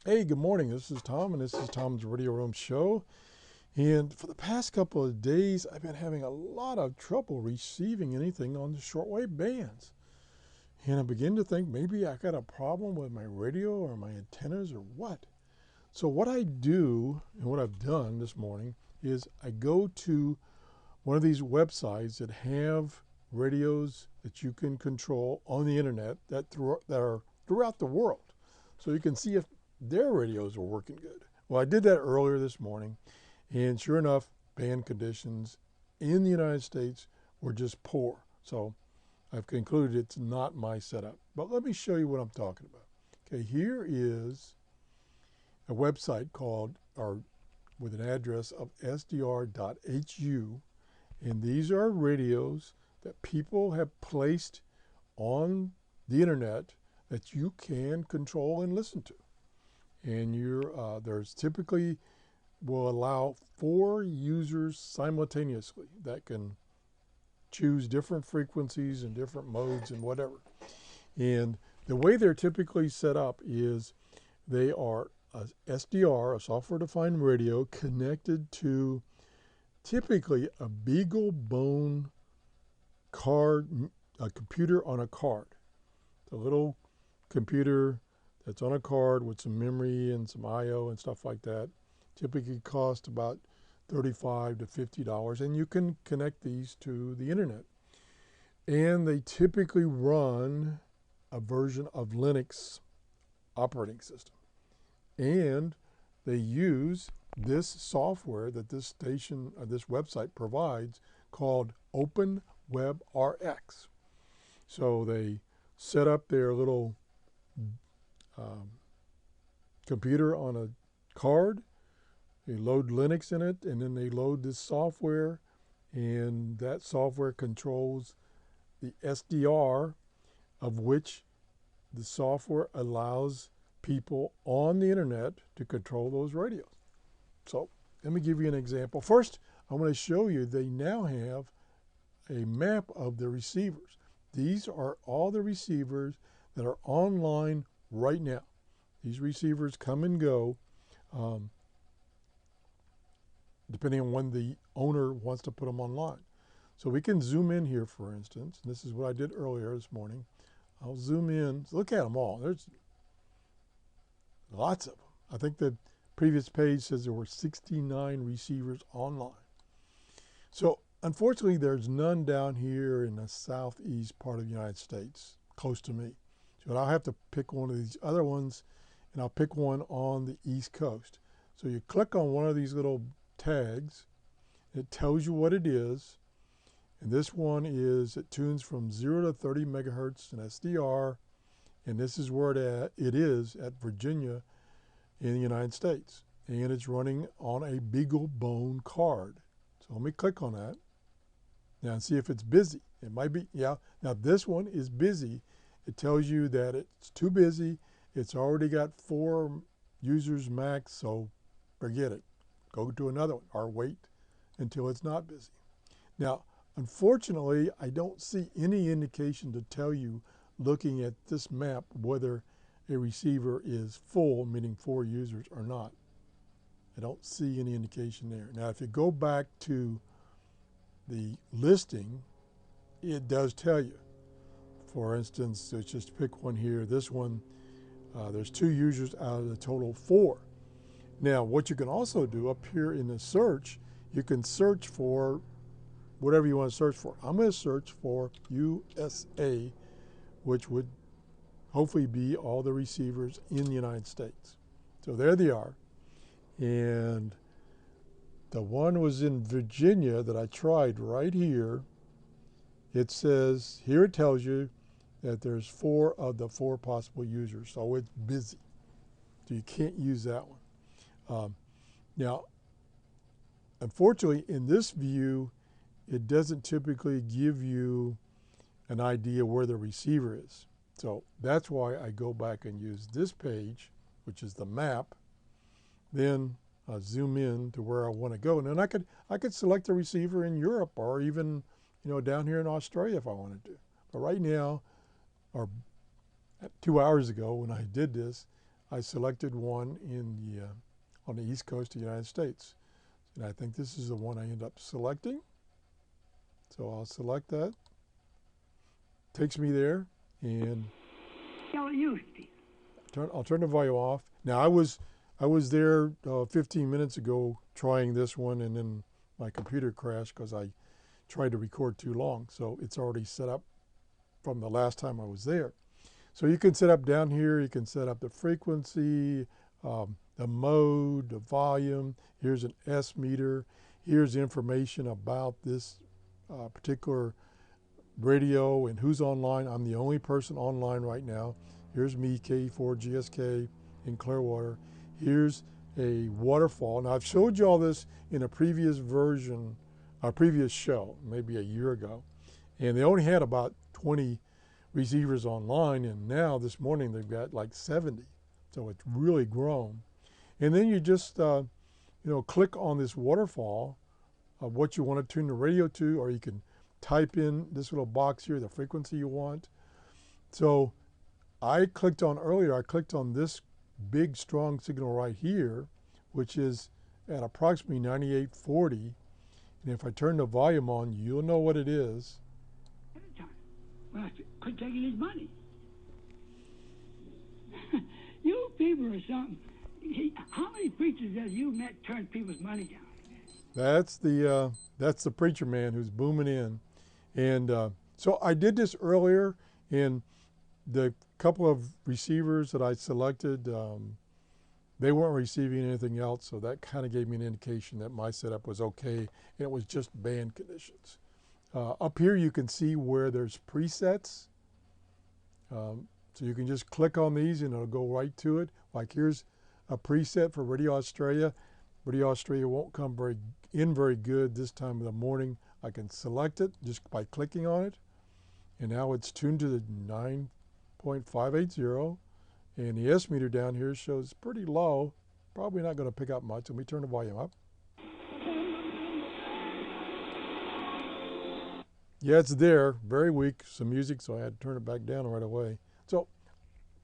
Hey, good morning. This is Tom, and this is Tom's Radio Room Show. And for the past couple of days, I've been having a lot of trouble receiving anything on the shortwave bands. And I begin to think maybe I got a problem with my radio or my antennas or what. So, what I do and what I've done this morning is I go to one of these websites that have radios that you can control on the internet that are throughout the world. So you can see if their radios are working good. Well, I did that earlier this morning, and sure enough, band conditions in the United States were just poor. So I've concluded it's not my setup. But let me show you what I'm talking about. Okay, here is a website called, or with an address of sdr.hu, and these are radios that people have placed on the internet that you can control and listen to. And there's typically will allow 4 users simultaneously that can choose different frequencies and different modes and whatever. And the way they're typically set up is they are a SDR, a software-defined radio, connected to typically a Beagle Bone card, a computer on a card. It's a little computer that's on a card with some memory and some I/O and stuff like that. Typically cost about $35 to $50, and you can connect these to the internet. And they typically run a version of Linux operating system. And they use this software that this station or this website provides called OpenWebRX. So they set up their little um, computer on a card, they load Linux in it, and then they load this software, and that software controls the SDR, of which the software allows people on the internet to control those radios. So let me give you an example. First, I want to show you they now have a map of the receivers. These are all the receivers that are online right now. These receivers come and go um, depending on when the owner wants to put them online. So we can zoom in here, for instance. And this is what I did earlier this morning. I'll zoom in. Look at them all. There's lots of them. I think the previous page says there were 69 receivers online. So unfortunately, there's none down here in the southeast part of the United States, close to me. So I'll have to pick one of these other ones, and I'll pick one on the East Coast. So you click on one of these little tags. It tells you what it is. And this one is, it tunes from 0 to 30 megahertz in SDR. And this is where it is at Virginia in the United States. And it's running on a Beagle Bone card. So let me click on that. Now and see if it's busy. It might be, yeah. Now this one is busy. It tells you that it's too busy. It's already got 4 users max, so forget it. Go to another one or wait until it's not busy. Now, unfortunately, I don't see any indication to tell you, looking at this map, whether a receiver is full, meaning 4 users, or not. I don't see any indication there. Now, if you go back to the listing, it does tell you. For instance, let's just pick one here. This one, there's 2 users out of the total 4. Now, what you can also do up here in the search, you can search for whatever you want to search for. I'm going to search for USA, which would hopefully be all the receivers in the United States. So there they are. And the one was in Virginia that I tried right here. It says, here it tells you that there's 4 of the 4 possible users. So it's busy. So you can't use that one. Now, unfortunately, in this view, it doesn't typically give you an idea where the receiver is. So that's why I go back and use this page, which is the map. Then zoom in to where I want to go. And then I could select a receiver in Europe or even down here in Australia if I wanted to. But right now, or 2 hours ago when I did this, I selected one in the on the East Coast of the United States. And I think this is the one I end up selecting. So I'll select that. Takes me there, and I'll turn the volume off. Now I was there 15 minutes ago trying this one, and then my computer crashed because I tried to record too long. So it's already set up from the last time I was there. So you can set up down here, you can set up the frequency, the mode, the volume. Here's an S meter. Here's information about this particular radio and who's online. I'm the only person online right now. Here's me, K4GSK in Clearwater. Here's a waterfall. Now I've showed you all this in a previous version, a previous show, maybe a year ago. And they only had about 20 receivers online, and now this morning they've got like 70. So it's really grown. And then you just click on this waterfall of what you want to tune the radio to, or you can type in this little box here, the frequency you want. So I clicked on this big strong signal right here, which is at approximately 9840. And if I turn the volume on, you'll know what it is. Well, quit taking his money. You people are something. How many preachers have you met turned people's money down? That's the preacher man who's booming in. And so I did this earlier, and the couple of receivers that I selected, they weren't receiving anything else, so that kind of gave me an indication that my setup was okay, and it was just band conditions. Up here you can see where there's presets. So you can just click on these and it'll go right to it. Like here's a preset for Radio Australia. Radio Australia won't come very good this time of the morning. I can select it just by clicking on it. And now it's tuned to the 9.580. And the S meter down here shows pretty low. Probably not going to pick up much. Let me turn the volume up. Yeah, it's there, very weak, some music, so I had to turn it back down right away. So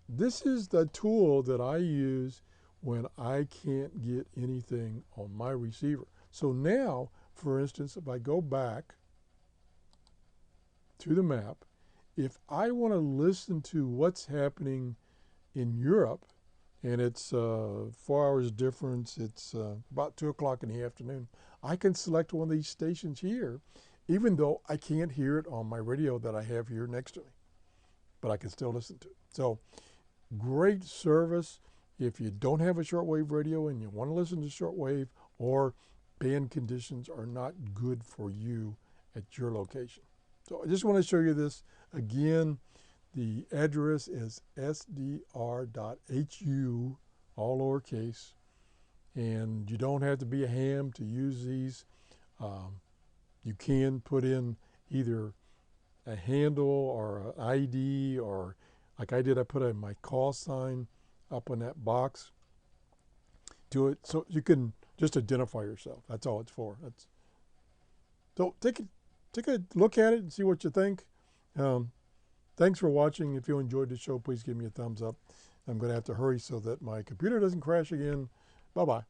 this is the tool that I use when I can't get anything on my receiver. So now, for instance, if I go back to the map, if I want to listen to what's happening in Europe, and it's 4 hours difference, it's about 2 o'clock in the afternoon, I can select one of these stations here, even though I can't hear it on my radio that I have here next to me, but I can still listen to it. So great service if you don't have a shortwave radio and you want to listen to shortwave, or band conditions are not good for you at your location. So I just want to show you this again. The address is sdr.hu, all lowercase, and you don't have to be a ham to use these. You can put in either a handle or an ID, or like I did, I put in my call sign up on that box to it, so you can just identify yourself. That's all it's for. So take a look at it and see what you think. Thanks for watching. If you enjoyed the show, please give me a thumbs up. I'm going to have to hurry so that my computer doesn't crash again. Bye-bye.